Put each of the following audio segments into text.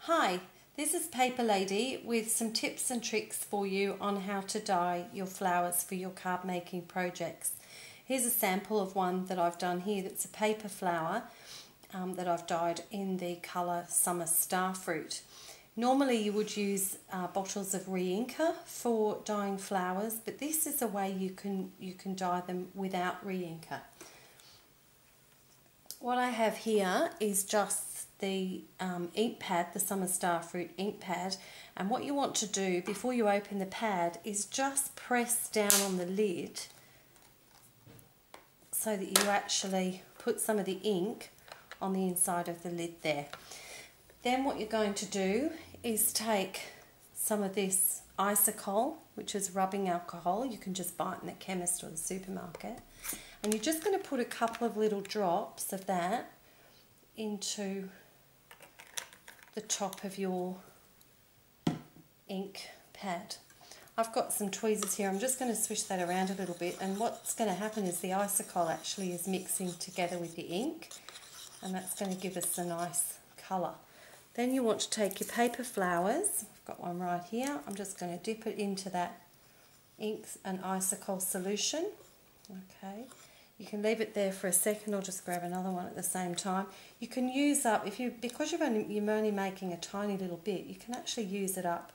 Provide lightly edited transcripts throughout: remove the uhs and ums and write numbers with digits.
Hi, this is PaperLady with some tips and tricks for you on how to dye your flowers for your card making projects. Here's a sample of one that I've done here that's a paper flower that I've dyed in the colour Summer Starfruit. Normally you would use bottles of re-inker for dyeing flowers, but this is a way you can dye them without re-inker. What I have here is just the ink pad, the Summer Starfruit ink pad, and what you want to do before you open the pad is just press down on the lid so that you actually put some of the ink on the inside of the lid there. Then what you're going to do is take some of this isocol, which is rubbing alcohol. You can just buy it in the chemist or the supermarket. And you're just going to put a couple of little drops of that into the top of your ink pad. I've got some tweezers here. I'm just going to swish that around a little bit, and what's going to happen is the isocol actually is mixing together with the ink, and that's going to give us a nice colour. Then you want to take your paper flowers. I've got one right here. I'm just going to dip it into that ink and isocol solution. Okay. You can leave it there for a second, or just grab another one at the same time. You can use up, because you're only making a tiny little bit, you can actually use it up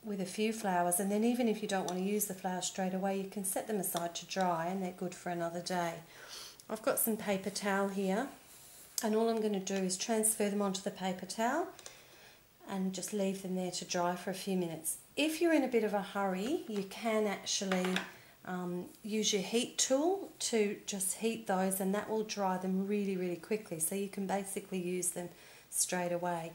with a few flowers, and then even if you don't want to use the flowers straight away, you can set them aside to dry and they're good for another day. I've got some paper towel here, and all I'm going to do is transfer them onto the paper towel and just leave them there to dry for a few minutes. If you're in a bit of a hurry, you can actually use your heat tool to just heat those, and that will dry them really quickly, so you can basically use them straight away.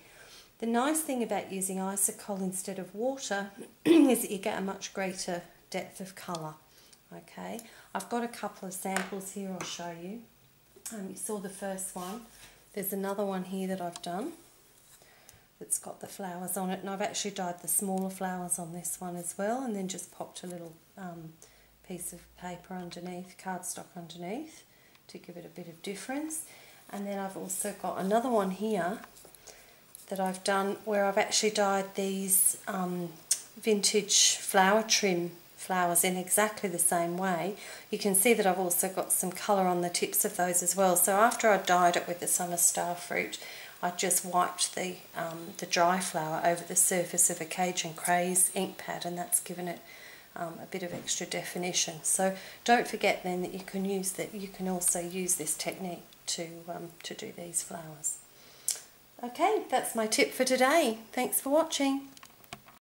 The nice thing about using isocol instead of water is that you get a much greater depth of colour. Okay, I've got a couple of samples here I'll show you. You saw the first one. There's another one here that I've done that's got the flowers on it, and I've actually dyed the smaller flowers on this one as well, and then just popped a little piece of paper underneath, cardstock underneath, to give it a bit of difference. And then I've also got another one here that I've done where I've actually dyed these vintage flower trim flowers in exactly the same way. You can see that I've also got some colour on the tips of those as well. So after I dyed it with the Summer Starfruit, I just wiped the dry flower over the surface of a Cajun Craze ink pad, and that's given it a bit of extra definition. So don't forget then that you can also use this technique to do these flowers. Okay, that's my tip for today. Thanks for watching.